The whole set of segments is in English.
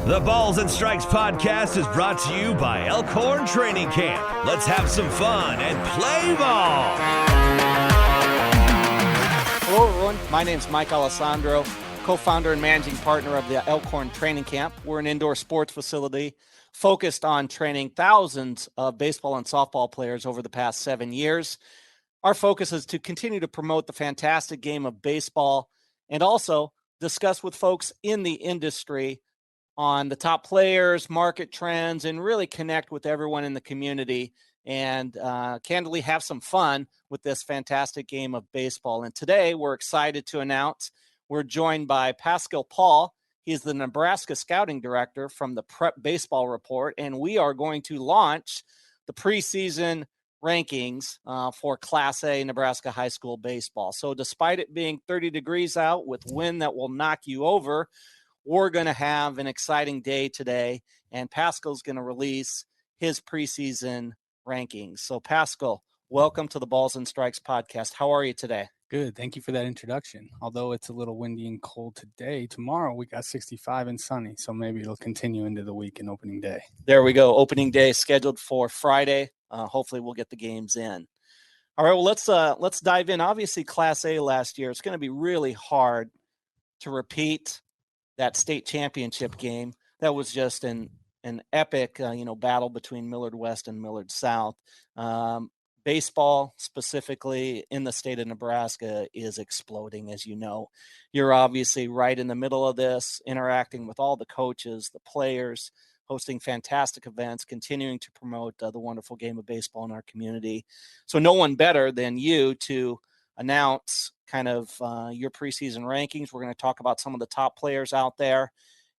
The Balls and Strikes podcast is brought to you by Elkhorn Training Camp. Let's have some fun and play ball. Hello, everyone. My name is Mike Alessandro, co-founder and managing partner of the Elkhorn Training Camp. We're an indoor sports facility focused on training thousands of baseball and softball players over the past 7 years. Our focus is to continue to promote the fantastic game of baseball and also discuss with folks in the industry on the top players, market trends, and really connect with everyone in the community and candidly have some fun with this fantastic game of baseball. And today we're excited to announce we're joined by Pascal Paul. He's the Nebraska scouting director from the Prep Baseball Report, and we are going to launch the preseason rankings for Class A Nebraska high school baseball. So despite it being 30 degrees out with wind that will knock you over, we're going to have an exciting day today, and Pascal's going to release his preseason rankings. So Pascal, welcome to the Balls and Strikes podcast. How are you today? Good. Thank you for that introduction. Although it's a little windy and cold today, tomorrow we got 65 and sunny, so maybe it'll continue into the week and opening day. There we go. Opening day scheduled for Friday. Hopefully we'll get the games in. All right, well, let's dive in. Obviously, Class A last year, it's going to be really hard to repeat that state championship game. That was just an epic, battle between Millard West and Millard South. Baseball, specifically in the state of Nebraska, is exploding, as you know. You're obviously right in the middle of this, interacting with all the coaches, the players, hosting fantastic events, continuing to promote the wonderful game of baseball in our community. So no one better than you to announce kind of your preseason rankings. We're going to talk about some of the top players out there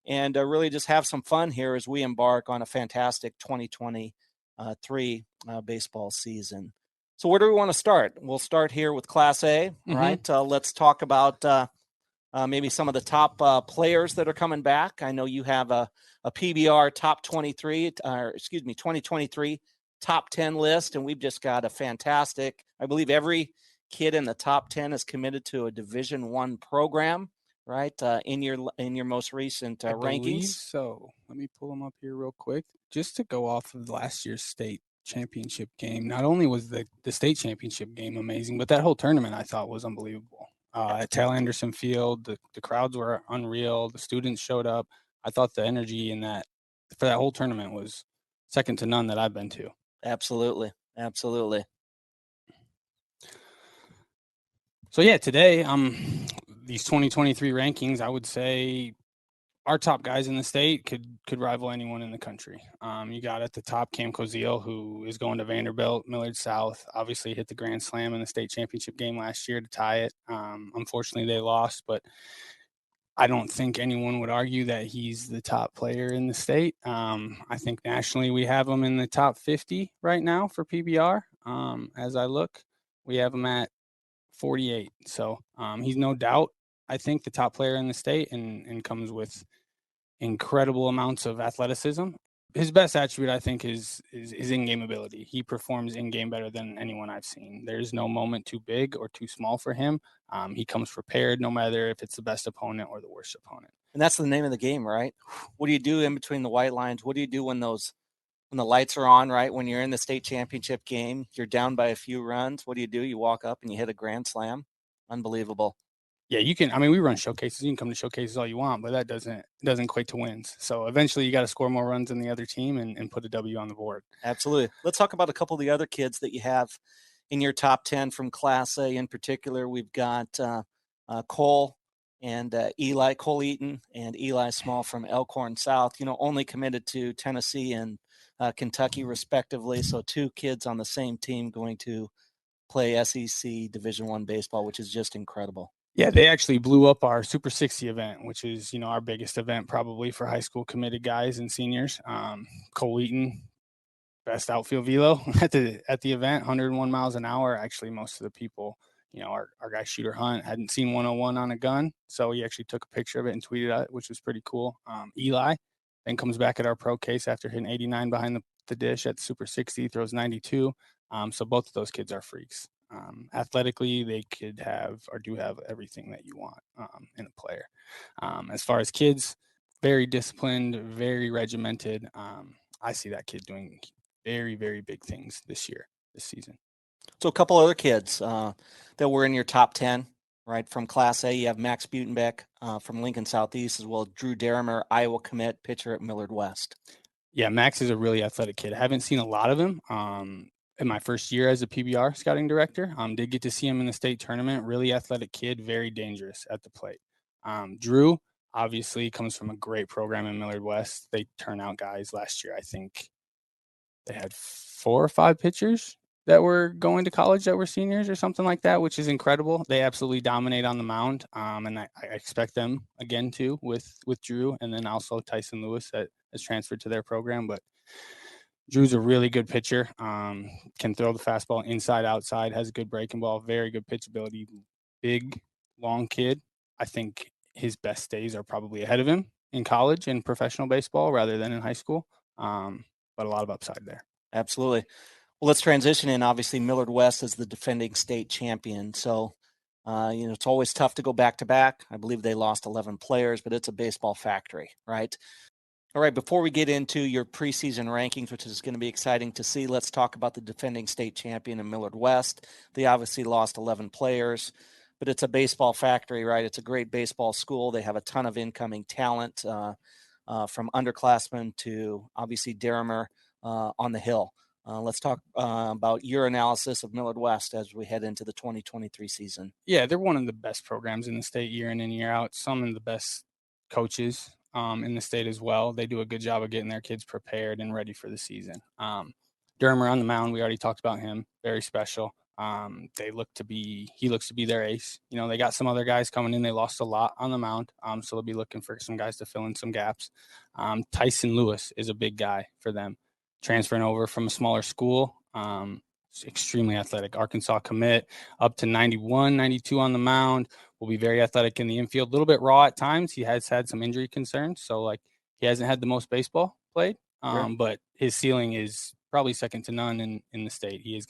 and really just have some fun here as we embark on a fantastic 2023 baseball season. So where do we want to start? We'll start here with Class A, right? Let's talk about maybe some of the top players that are coming back. I know you have a PBR top 2023 top 10 list, and we've just got a fantastic, I believe every kid in the top 10 is committed to a Division I program, right? In your most recent rankings. I believe so. Let me pull them up here real quick. Just to go off of last year's state championship game, not only was the state championship game amazing, but that whole tournament I thought was unbelievable. At Tail Anderson Field, the crowds were unreal. The students showed up. I thought the energy for that whole tournament was second to none that I've been to. Absolutely. So yeah, today, these 2023 rankings, I would say our top guys in the state could rival anyone in the country. You got at the top Cam Koziel, who is going to Vanderbilt, Millard South, obviously hit the Grand Slam in the state championship game last year to tie it. Unfortunately, they lost, but I don't think anyone would argue that he's the top player in the state. I think nationally we have him in the top 50 right now for PBR. As I look, we have him at 48. So he's no doubt, I think, the top player in the state and comes with incredible amounts of athleticism. His best attribute, I think, is in-game ability. He performs in-game better than anyone I've seen. There's no moment too big or too small for him. He comes prepared no matter if it's the best opponent or the worst opponent. And that's the name of the game, right? What do you do in between the white lines? What do you do when the lights are on, right? When you're in the state championship game, you're down by a few runs. What do? You walk up and you hit a grand slam. Unbelievable. Yeah, you can. I mean, we run showcases. You can come to showcases all you want, but that doesn't equate to wins. So eventually you got to score more runs than the other team and put a W on the board. Absolutely. Let's talk about a couple of the other kids that you have in your top 10 from Class A in particular. We've got Cole Eaton and Eli Small from Elkhorn South, only committed to Tennessee and Kentucky respectively. So two kids on the same team going to play SEC Division I baseball, which is just incredible. Yeah, they actually blew up our Super 60 event, which is, our biggest event probably for high school committed guys and seniors. Cole Eaton, best outfield velo at the event, 101 miles an hour. Actually, most of the people, our guy Shooter Hunt hadn't seen 101 on a gun, so he actually took a picture of it and tweeted it, which was pretty cool. Eli then comes back at our pro case after hitting 89 behind the dish at Super 60, throws 92. So both of those kids are freaks. Athletically, they could have or do have everything that you want in a player. As far as kids, very disciplined, very regimented. I see that kid doing very, very big things this season. So a couple other kids that were in your top 10, right? From Class A, you have Max Butenbeck from Lincoln Southeast, as well as Drew Derrimer, Iowa commit, pitcher at Millard West. Yeah, Max is a really athletic kid. I haven't seen a lot of him in my first year as a PBR scouting director. Did get to see him in the state tournament. Really athletic kid, very dangerous at the plate. Drew obviously comes from a great program in Millard West. They turn out guys last year. I think they had 4 or 5 pitchers that were going to college that were seniors or something like that, which is incredible. They absolutely dominate on the mound, and I expect them again too with Drew, and then also Tyson Lewis that has transferred to their program. But Drew's a really good pitcher, can throw the fastball inside, outside, has a good breaking ball, very good pitch ability, big, long kid. I think his best days are probably ahead of him in college and professional baseball rather than in high school, but a lot of upside there. Absolutely. Well, let's transition in. Obviously, Millard West is the defending state champion. So, it's always tough to go back to back. I believe they lost 11 players, but it's a baseball factory, right? All right, before we get into your preseason rankings, which is going to be exciting to see, let's talk about the defending state champion in Millard West. They obviously lost 11 players, but it's a baseball factory, right? It's a great baseball school. They have a ton of incoming talent from underclassmen to obviously Derrimer on the hill. Let's talk about your analysis of Millard West as we head into the 2023 season. Yeah, they're one of the best programs in the state year in and year out. Some of the best coaches in the state as well. They do a good job of getting their kids prepared and ready for the season. Dermer on the mound, we already talked about him. Very special. He looks to be their ace. They got some other guys coming in. They lost a lot on the mound, so they'll be looking for some guys to fill in some gaps. Tyson Lewis is a big guy for them, transferring over from a smaller school. Extremely athletic. Arkansas commit, up to 91, 92 on the mound. Will be very athletic in the infield. A little bit raw at times. He has had some injury concerns, so he hasn't had the most baseball played. But his ceiling is probably second to none in the state. He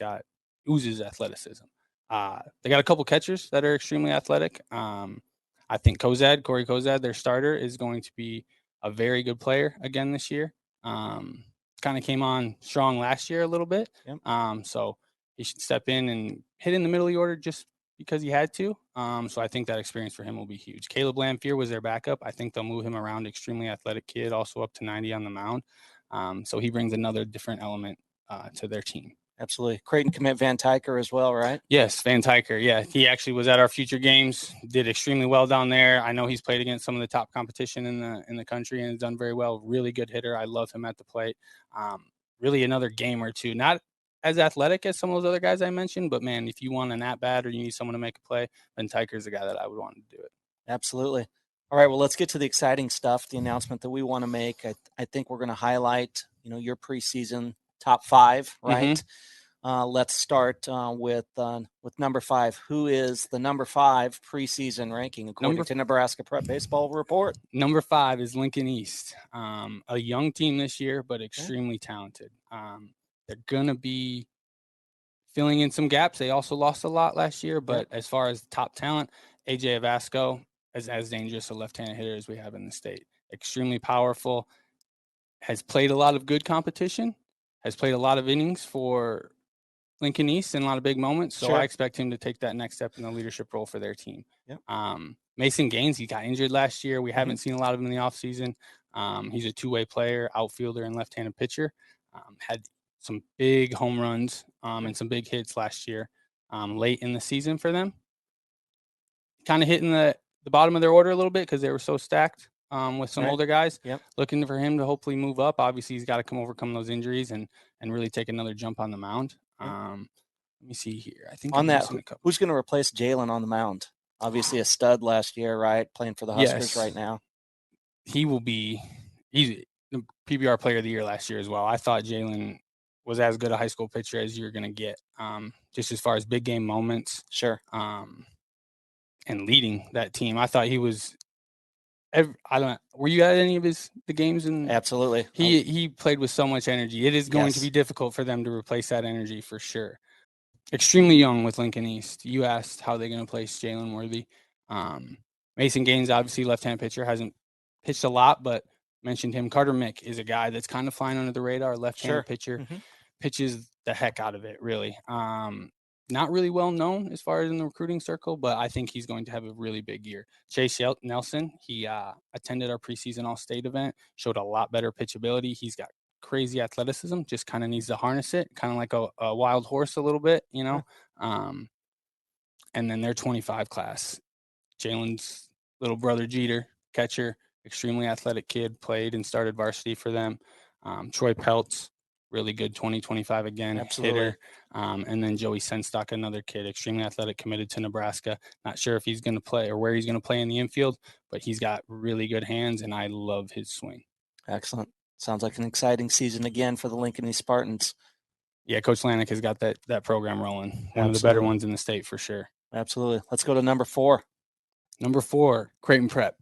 oozes athleticism. They got a couple catchers that are extremely athletic. I think Corey Kozad, their starter, is going to be a very good player again this year. Kind of came on strong last year a little bit. Yep. So he should step in and hit in the middle of the order just because he had to. So I think that experience for him will be huge. Caleb Lamphere was their backup. I think they'll move him around. Extremely athletic kid, also up to 90 on the mound. So he brings another different element to their team. Absolutely. Creighton commit Van Tyker as well, right? Yes, Van Tyker. Yeah, he actually was at our future games, did extremely well down there. I know he's played against some of the top competition in the country and has done very well. Really good hitter. I love him at the plate. Really another game or two. Not as athletic as some of those other guys I mentioned, but man, if you want an at-bat or you need someone to make a play, Van Tyker's the guy that I would want to do it. Absolutely. All right, well, let's get to the exciting stuff, the announcement that we want to make. I think we're going to highlight, your preseason top 5, right? Mm-hmm. Let's start with number 5. Who is the number 5 preseason ranking according to Nebraska Prep Baseball Report? Number 5 is Lincoln East, a young team this year, but extremely talented. They're going to be filling in some gaps. They also lost a lot last year, but as far as top talent, AJ Avasco is as dangerous a left-handed hitter as we have in the state. Extremely powerful, has played a lot of good competition, has played a lot of innings for Lincoln East in a lot of big moments. So I expect him to take that next step in the leadership role for their team. Yep. Mason Gaines, he got injured last year. We haven't seen a lot of him in the offseason. He's a two-way player, outfielder, and left-handed pitcher. Had some big home runs and some big hits last year late in the season for them. Kind of hitting the bottom of their order a little bit because they were so stacked with some older guys. Yep. Looking for him to hopefully move up. Obviously, he's got to overcome those injuries and really take another jump on the mound. Let me see here. I think on that, who's going to replace Jalen on the mound? Obviously a stud last year, right? Playing for the Huskers right now. He's the PBR player of the year last year as well. I thought Jalen was as good a high school pitcher as you're going to get, just as far as big game moments. Sure. And leading that team. I thought he was were you at any of the games? Absolutely. He played with so much energy. It is going to be difficult for them to replace that energy for sure. Extremely young with Lincoln East. You asked how they're going to place Jalen Worthy. Mason Gaines, obviously left-hand pitcher, hasn't pitched a lot, but mentioned him. Carter Mick is a guy that's kind of flying under the radar, left-handed pitcher, pitches the heck out of it, really. Not really well known as far as in the recruiting circle, but I think he's going to have a really big year. Chase Nelson, he attended our preseason All-State event, showed a lot better pitchability. He's got crazy athleticism, just kind of needs to harness it, kind of like a wild horse a little bit, you know. And then their 25 class, Jalen's little brother Jeter, catcher, extremely athletic kid, played and started varsity for them. Troy Peltz, really good 2025 again, hitter. And then Joey Senstock, another kid, extremely athletic, committed to Nebraska. Not sure if he's going to play or where he's going to play in the infield, but he's got really good hands, and I love his swing. Excellent. Sounds like an exciting season again for the Lincoln East Spartans. Yeah, Coach Lanik has got that program rolling. One of the better ones in the state for sure. Absolutely. Let's go to number 4. Number 4, Creighton Prep.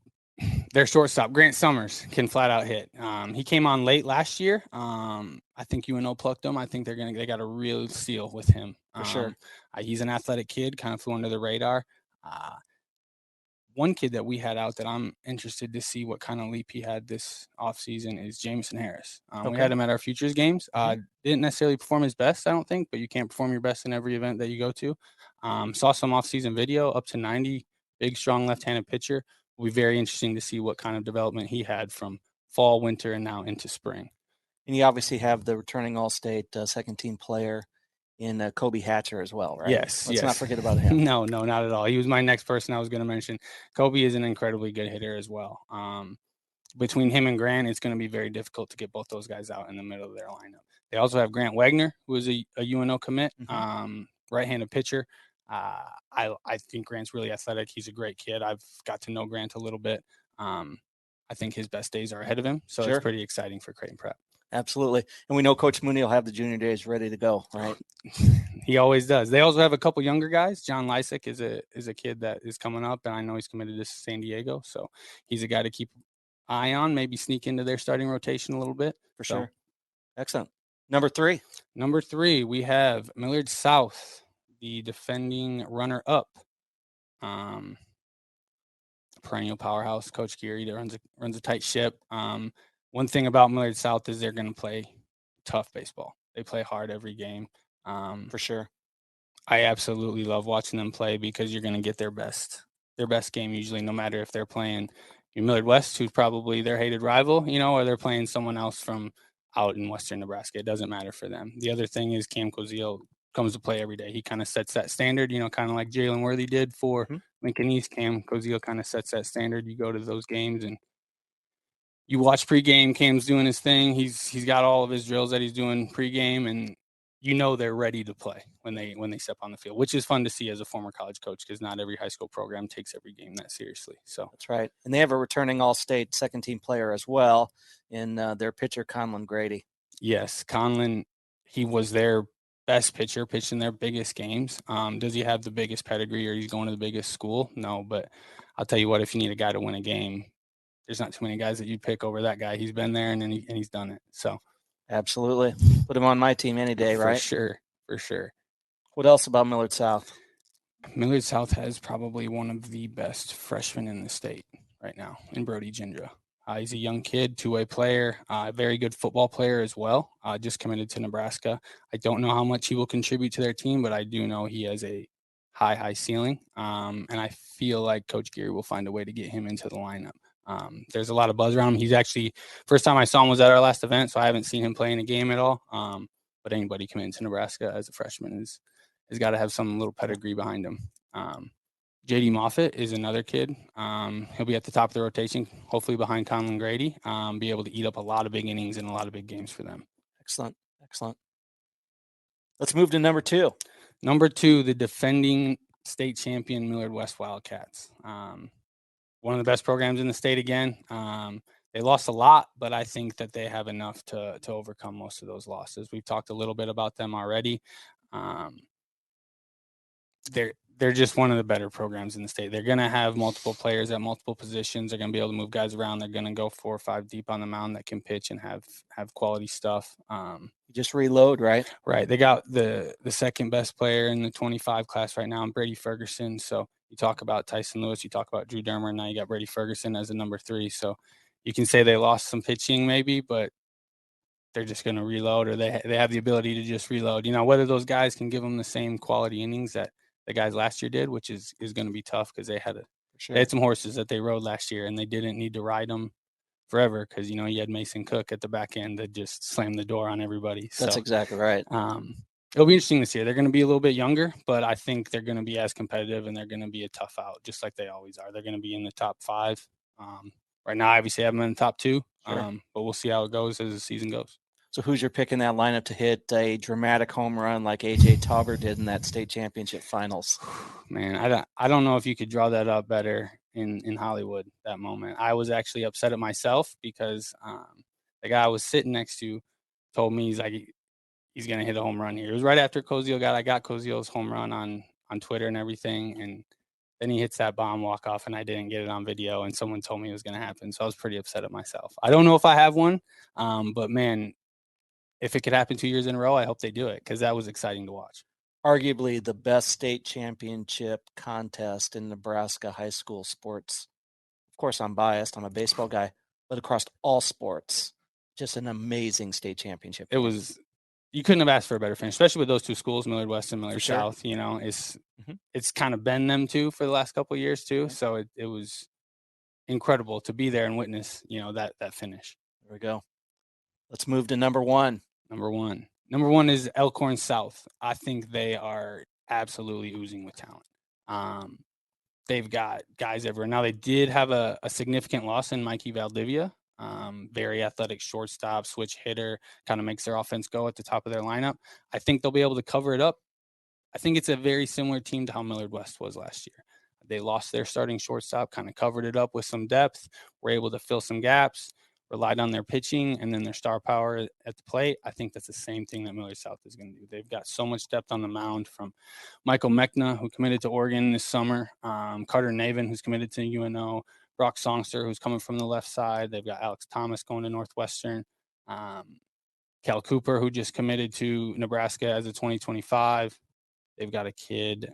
Their shortstop, Grant Summers, can flat out hit. He came on late last year. I think UNO plucked him. I think they got a real steal with him. For sure. He's an athletic kid, kind of flew under the radar. One kid that we had out that I'm interested to see what kind of leap he had this offseason is Jamison Harris. We had him at our futures games. Didn't necessarily perform his best, I don't think, but you can't perform your best in every event that you go to. Saw some offseason video, up to 90, big, strong left-handed pitcher. Will be very interesting to see what kind of development he had from fall, winter, and now into spring. And you obviously have the returning All-State second-team player in Kobe Hatcher as well, right? Yes. Let's not forget about him. No, not at all. He was my next person I was going to mention. Kobe is an incredibly good hitter as well. Between him and Grant, it's going to be very difficult to get both those guys out in the middle of their lineup. They also have Grant Wagner, who is a UNO commit, right-handed pitcher. I think Grant's really athletic. He's a great kid. I've got to know Grant a little bit. I think his best days are ahead of him, so it's pretty exciting for Creighton Prep. Absolutely. And we know Coach Mooney will have the junior days ready to go, right? He always does. They also have a couple younger guys. John Lysick is a kid that is coming up, and I know he's committed to San Diego, so he's a guy to keep an eye on, maybe sneak into their starting rotation a little bit. For sure. Excellent. Number 3. Number 3, we have Millard South, the defending runner-up. Perennial powerhouse, Coach Geary, that runs a tight ship. One thing about Millard South is they're going to play tough baseball. They play hard every game. For sure. I absolutely love watching them play because you're going to get their best game usually, no matter if they're playing Millard West, who's probably their hated rival, or they're playing someone else from out in Western Nebraska. It doesn't matter for them. The other thing is Cam Koziel comes to play every day. He kind of sets that standard, kind of like Jalen Worthy did for Lincoln East. Cam Koziel kind of sets that standard. You go to those games and you watch pregame. Cam's doing his thing. He's got all of his drills that he's doing pregame, and they're ready to play when they step on the field, which is fun to see as a former college coach because not every high school program takes every game that seriously. So that's right. And they have a returning All-State second-team player as well in their pitcher Conlon Grady. Yes, Conlon. He was their best pitcher, pitched in their biggest games. Does he have the biggest pedigree or he's going to the biggest school? No, but I'll tell you what, if you need a guy to win a game, there's not too many guys that you'd pick over that guy. He's been there and he's done it. So absolutely. Put him on my team any day, right? For sure. What else about Millard South? Millard South has probably one of the best freshmen in the state right now in Brody Gindra. He's a young kid, two-way player, a very good football player as well, just committed to Nebraska. I don't know how much he will contribute to their team, but I do know he has a high ceiling, and I feel like Coach Geary will find a way to get him into the lineup. There's a lot of buzz around him. He's actually, first time I saw him was at our last event, so I haven't seen him play in a game at all. But anybody coming to Nebraska as a freshman has got to have some little pedigree behind him. JD Moffitt is another kid. He'll be at the top of the rotation, hopefully behind Conlon Grady, be able to eat up a lot of big innings and a lot of big games for them. Excellent. Let's move to number 2. Number 2, the defending state champion Millard West Wildcats. One of the best programs in the state again. They lost a lot, but I think that they have enough to overcome most of those losses. We've talked a little bit about them already. They're just one of the better programs in the state. They're going to have multiple players at multiple positions. They're going to be able to move guys around. They're going to go 4 or 5 deep on the mound that can pitch and have quality stuff. Just reload, right? Right. They got the second best player in the 25 class right now, Brady Ferguson. So you talk about Tyson Lewis, you talk about Drew Dermer, now you got Brady Ferguson as a number 3. So you can say they lost some pitching maybe, but they're just going to reload, or they have the ability to just reload. Whether those guys can give them the same quality innings that the guys last year did, which is going to be tough because they had some horses that they rode last year and they didn't need to ride them forever because, you had Mason Cook at the back end that just slammed the door on everybody. That's exactly right. It'll be interesting this year. They're going to be a little bit younger, but I think they're going to be as competitive and they're going to be a tough out, just like they always are. They're going to be in the top 5. Right now, obviously, I have them in the top 2, but we'll see how it goes as the season goes. So who's your pick in that lineup to hit a dramatic home run like A.J. Tauber did in that state championship finals? Man, I don't know if you could draw that up better in Hollywood, that moment. I was actually upset at myself because the guy I was sitting next to told me, he's going to hit a home run here. It was right after Koziel I got Koziel's home run on Twitter and everything, and then he hits that bomb walk-off, and I didn't get it on video, and someone told me it was going to happen, so I was pretty upset at myself. I don't know if I have one, but, man, if it could happen 2 years in a row, I hope they do it because that was exciting to watch. Arguably the best state championship contest in Nebraska high school sports. Of course, I'm biased. I'm a baseball guy, but across all sports, just an amazing state championship. It was – you couldn't have asked for a better finish, especially with those two schools, Millard West and Millard South. It's kind of been them two for the last couple of years too. So it was incredible to be there and witness, that finish. There we go. Let's move to number 1. Number one is Elkhorn South. I think they are absolutely oozing with talent. They've got guys everywhere. Now, they did have a significant loss in Mikey Valdivia. Very athletic shortstop, switch hitter, kind of makes their offense go at the top of their lineup. I think they'll be able to cover it up. I think it's a very similar team to how Millard West was last year. They lost their starting shortstop, kind of covered it up with some depth, were able to fill some gaps, relied on their pitching and then their star power at the plate. I think that's the same thing that Millard South is going to do. They've got so much depth on the mound, from Michael Mechna, who committed to Oregon this summer, Carter Navin, who's committed to UNO, Brock Songster, who's coming from the left side. They've got Alex Thomas going to Northwestern, Cal Cooper, who just committed to Nebraska as a 2025. They've got a kid,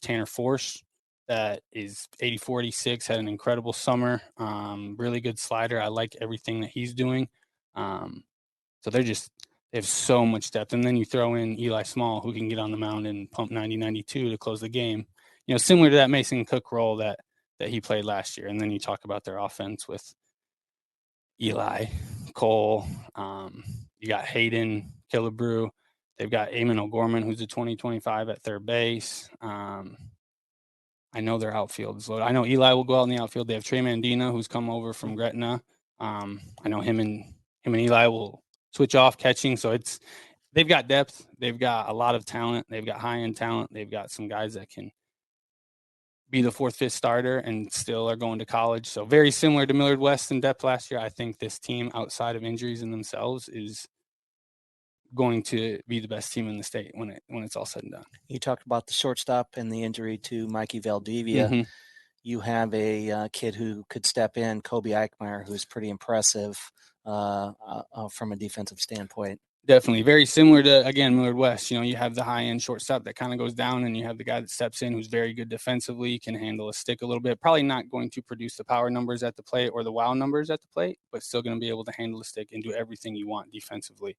Tanner Force, that is 84, 86, had an incredible summer. Really good slider. I like everything that he's doing. So they have so much depth. And then you throw in Eli Small, who can get on the mound and pump 90, 92 to close the game. Similar to that Mason Cook role that he played last year. And then you talk about their offense with Eli, Cole, you got Hayden, Killebrew. They've got Eamon O'Gorman, who's a 2025 at third base. I know their outfield is loaded. I know Eli will go out in the outfield. They have Trey Mandina, who's come over from Gretna. I know him and Eli will switch off catching. So they've got depth. They've got a lot of talent. They've got high-end talent. They've got some guys that can be the 4th, 5th starter and still are going to college. So very similar to Millard West in depth last year. I think this team, outside of injuries in themselves, is going to be the best team in the state when it's all said and done. You talked about the shortstop and the injury to Mikey Valdivia. Mm-hmm. You have a kid who could step in, Kobe Eichmeyer, who's pretty impressive from a defensive standpoint. Definitely. Very similar to, again, Millard West. You have the high-end shortstop that kind of goes down, and you have the guy that steps in who's very good defensively, can handle a stick a little bit. Probably not going to produce the power numbers at the plate or the wow numbers at the plate, but still going to be able to handle the stick and do everything you want defensively.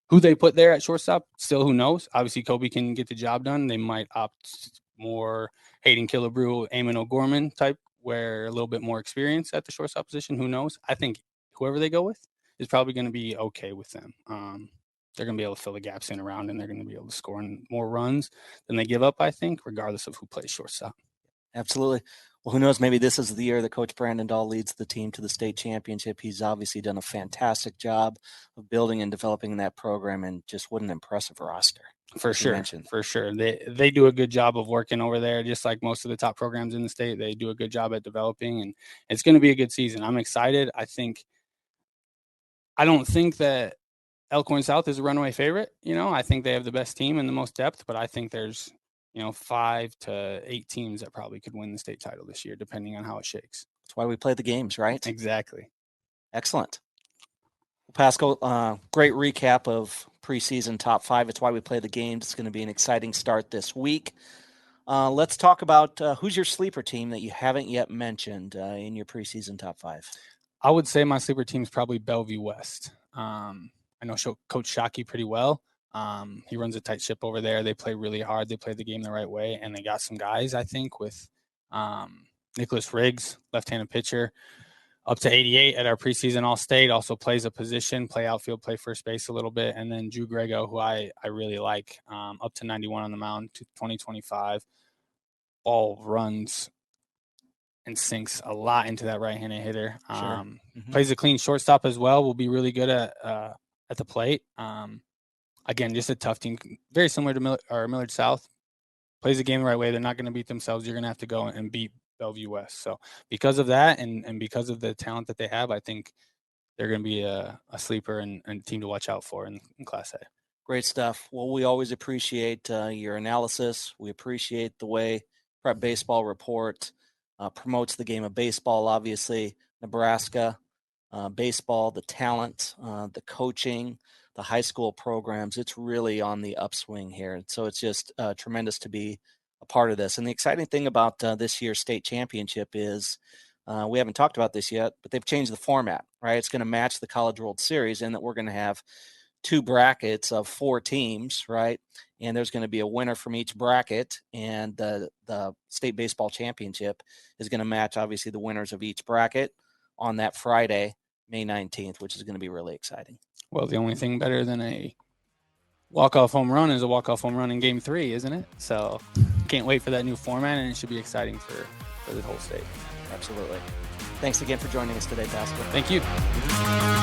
Who they put there at shortstop, still who knows. Obviously, Kobe can get the job done. They might opt more Hayden Killebrew, Eamon O'Gorman type, where a little bit more experience at the shortstop position. Who knows? I think whoever they go with is probably going to be okay with them. They're going to be able to fill the gaps in around, and they're going to be able to score more runs than they give up, I think, regardless of who plays shortstop. Absolutely. Well, who knows? Maybe this is the year that Coach Brandon Dahl leads the team to the state championship. He's obviously done a fantastic job of building and developing that program, and just what an impressive roster. For sure. They do a good job of working over there, just like most of the top programs in the state. They do a good job at developing, and it's going to be a good season. I'm excited. I don't think that Elkhorn South is a runaway favorite. I think they have the best team and the most depth, but I think there's 5 to 8 teams that probably could win the state title this year, depending on how it shakes. That's why we play the games, right? Exactly. Excellent. Well, Pascal, great recap of preseason top 5. It's why we play the games. It's going to be an exciting start this week. Let's talk about who's your sleeper team that you haven't yet mentioned in your preseason top 5. I would say my sleeper team is probably Bellevue West. I know Coach Shockey pretty well. He runs a tight ship over there. They play really hard. They play the game the right way, and they got some guys, I think, with Nicholas Riggs, left-handed pitcher, up to 88 at our preseason All-State, also plays a position, play outfield, play first base a little bit, and then Drew Grego, who I really like, up to 91 on the mound, 2025, all runs and sinks a lot into that right-handed hitter. Sure. Plays a clean shortstop as well, will be really good at the plate. Again, just a tough team, very similar to Millard South. Plays the game the right way. They're not going to beat themselves. You're going to have to go and beat Bellevue West. So because of that and because of the talent that they have, I think they're going to be a sleeper and team to watch out for in Class A. Great stuff. Well, we always appreciate your analysis. We appreciate the way Prep Baseball Report promotes the game of baseball, obviously, Nebraska baseball, the talent, the coaching, the high school programs. It's really on the upswing here. So it's just tremendous to be a part of this. And the exciting thing about this year's state championship is we haven't talked about this yet, but they've changed the format, right? It's going to match the College World Series in that we're going to have 2 brackets of 4 teams, right? And there's going to be a winner from each bracket, and the state baseball championship is going to match, obviously, the winners of each bracket on that Friday, May 19th, which is going to be really exciting. Well, the only thing better than a walk-off home run is a walk-off home run in Game 3, isn't it? So can't wait for that new format, and it should be exciting for the whole state. Absolutely. Thanks again for joining us today, Pascal. Thank you.